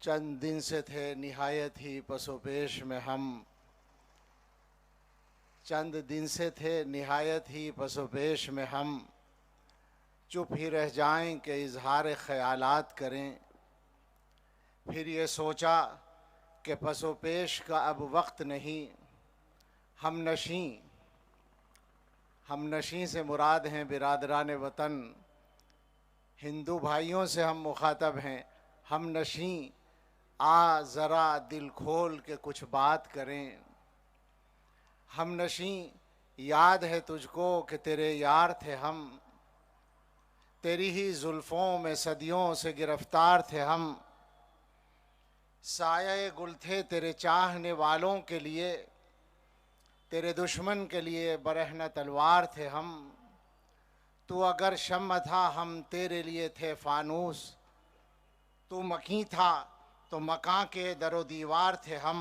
चंद दिन से थे निहायत ही पसोपेश में हम, चंद दिन से थे निहायत ही पसोपेश में हम, चुप ही रह जाएं कि इजहार ख्यालात करें। फिर ये सोचा कि पसोपेश का अब वक्त नहीं, हम नशीं से मुराद हैं बिरादरान वतन। हिंदू भाइयों से हम मुखातब हैं, हम नशीं आ ज़रा दिल खोल के कुछ बात करें। हम नशीं याद है तुझको कि तेरे यार थे हम, तेरी ही जुल्फ़ों में सदियों से गिरफ्तार थे हम। साये गुल थे तेरे चाहने वालों के लिए, तेरे दुश्मन के लिए बरहना तलवार थे हम। तू अगर शम्म था हम तेरे लिए थे फानूस, तू मकी था तो मकां के दरो दीवार थे हम।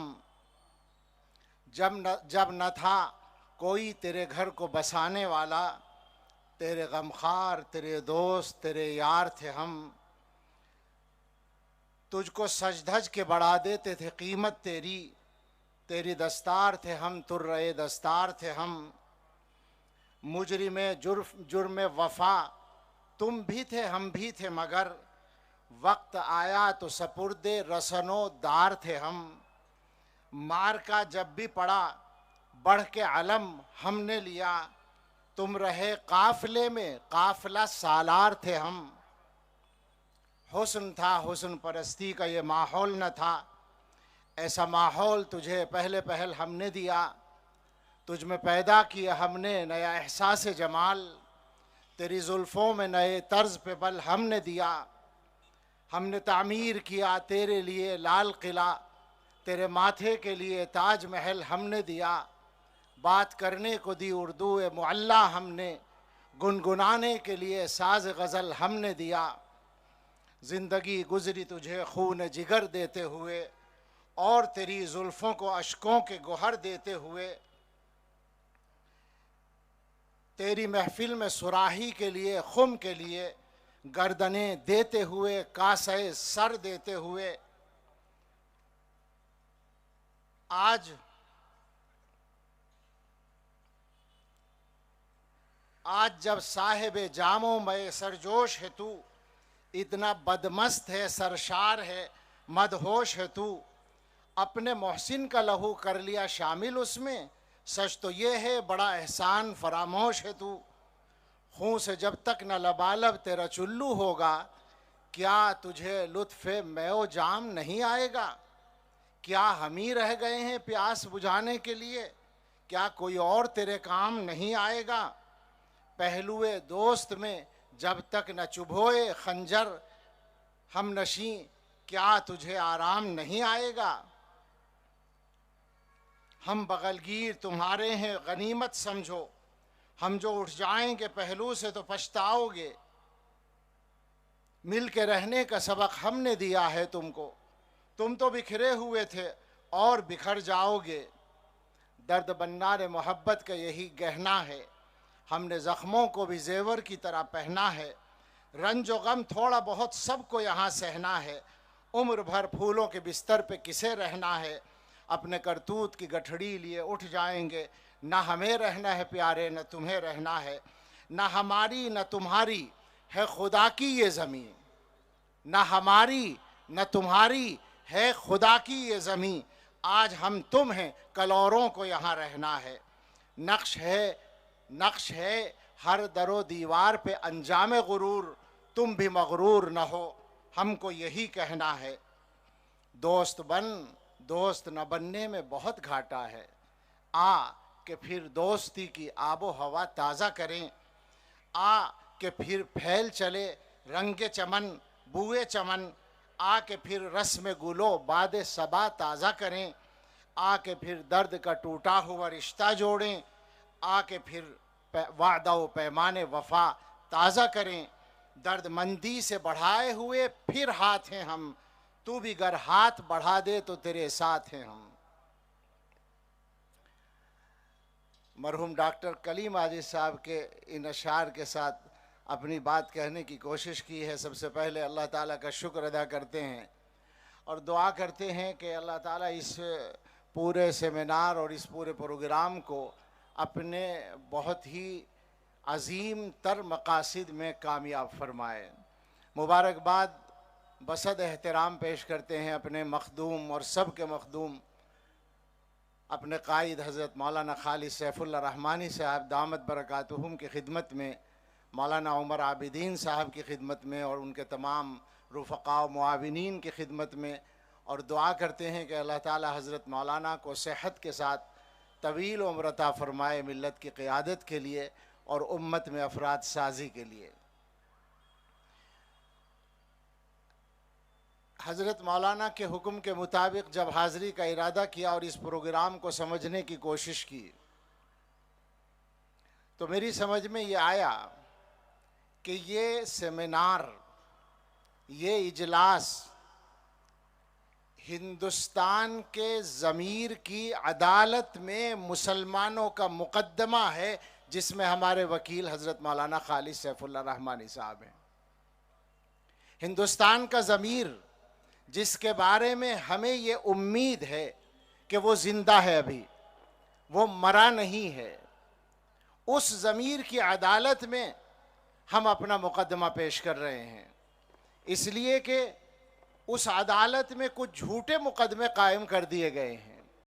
जब न था कोई तेरे घर को बसाने वाला, तेरे गमखार तेरे दोस्त तेरे यार थे हम। तुझको सज धज के बढ़ा देते थे कीमत तेरी, तेरी दस्तार थे हम तुर्रे दस्तार थे हम। मुजरिम जुर्म वफा तुम भी थे हम भी थे, मगर वक्त आया तो सपुर्दे रसनो दार थे हम। मार का जब भी पड़ा बढ़ के अलम हमने लिया, तुम रहे काफिले में काफिला सालार थे हम। हुस्न था हुस्न परस्ती का ये माहौल न था, ऐसा माहौल तुझे पहले पहल हमने दिया। तुझ में पैदा किया हमने नया एहसास जमाल, तेरी जुल्फ़ों में नए तर्ज पे बल हमने दिया। हमने तामीर किया तेरे लिए लाल किला, तेरे माथे के लिए ताज महल हमने दिया। बात करने को दी उर्दू मुअल्ला हमने, गुनगुनाने के लिए साज गज़ल हमने दिया। ज़िंदगी गुजरी तुझे खून जिगर देते हुए, और तेरी जुल्फ़ों को अश्कों के गोहर देते हुए। तेरी महफिल में सुराही के लिए खुम के लिए गर्दनें देते हुए, कासे सर देते हुए। आज जब साहिब जामों में सरजोश है तू, इतना बदमस्त है सरशार है मदहोश है तू। अपने मोहसिन का लहू कर लिया शामिल उसमें, सच तो ये है बड़ा एहसान फरामोश है तू। खून से जब तक न लबालब तेरा चुल्लू होगा, क्या तुझे लुत्फ़े मैओ जाम नहीं आएगा। क्या हम ही रह गए हैं प्यास बुझाने के लिए, क्या कोई और तेरे काम नहीं आएगा। पहलुए दोस्त में जब तक न चुभोए खंजर, हम नशीं क्या तुझे आराम नहीं आएगा। हम बगलगीर तुम्हारे हैं गनीमत समझो, हम जो उठ जाएंगे पहलू से तो पछताओगे। मिल के रहने का सबक हमने दिया है तुमको, तुम तो बिखरे हुए थे और बिखर जाओगे। दर्द बन्नारे मोहब्बत का यही गहना है, हमने ज़ख्मों को भी जेवर की तरह पहना है। रंज व गम थोड़ा बहुत सबको यहाँ सहना है, उम्र भर फूलों के बिस्तर पे किसे रहना है। अपने करतूत की गठड़ी लिए उठ जाएंगे, ना हमें रहना है प्यारे न तुम्हें रहना है। ना हमारी न तुम्हारी है खुदा की ये ज़मीन, ना हमारी न तुम्हारी है खुदा की ये ज़मीन। आज हम तुम हैं कल औरों को यहाँ रहना है। नक्श है हर दरो दीवार पे अंजाम गुरूर, तुम भी मगरूर न हो हमको यही कहना है। दोस्त बन दोस्त न बनने में बहुत घाटा है, आ कि फिर दोस्ती की आबो हवा ताज़ा करें। आ कि फिर फैल चले रंगे चमन बुए चमन, आ के फिर रस में गुलो बादे सबा ताज़ा करें। आ के फिर दर्द का टूटा हुआ रिश्ता जोड़ें, आ के फिर वादा व पैमाने वफा ताज़ा करें। दर्द मंदी से बढ़ाए हुए फिर हाथ हैं हम, तू भी गर हाथ बढ़ा दे तो तेरे साथ हैं हम। मरहूम डॉक्टर कलीम आजिज़ साहब के इन अशार के साथ अपनी बात कहने की कोशिश की है। सबसे पहले अल्लाह ताला का शुक्र अदा करते हैं और दुआ करते हैं कि अल्लाह ताला इस पूरे सेमिनार और इस पूरे प्रोग्राम को अपने बहुत ही अजीम तर मकासिद में कामयाब फरमाए। मुबारकबाद बसद एहतराम पेश करते हैं अपने मखदूम और सब के मखदूम अपने कायद हज़रत मौलाना खालिद सैफुल्लाह रहमानी साहब दामत बरकातुहुम की खिदमत में, मौलाना उमर आबिदीन साहब की खिदमत में और उनके तमाम रुफ़क़ा व मुआविनीन की खिदमत में। और दुआ करते हैं कि अल्लाह ताला हज़रत मौलाना को सेहत के साथ तवील उम्र अता फ़रमाए, मिल्लत की क़ियादत के लिए और उम्मत में अफराद साजी के लिए। हज़रत मौलाना के हुक्म के मुताबिक जब हाज़री का इरादा किया और इस प्रोग्राम को समझने की कोशिश की तो मेरी समझ में ये आया कि ये सेमिनार, ये इजलास हिंदुस्तान के ज़मीर की अदालत में मुसलमानों का मुकदमा है, जिसमें हमारे वकील हज़रत मौलाना खालिद सैफुल्लाह रहमानी साहब हैं। हिंदुस्तान का ज़मीर जिसके बारे में हमें ये उम्मीद है कि वो ज़िंदा है, अभी वो मरा नहीं है, उस ज़मीर की अदालत में हम अपना मुकदमा पेश कर रहे हैं। इसलिए कि उस अदालत में कुछ झूठे मुकदमे कायम कर दिए गए हैं।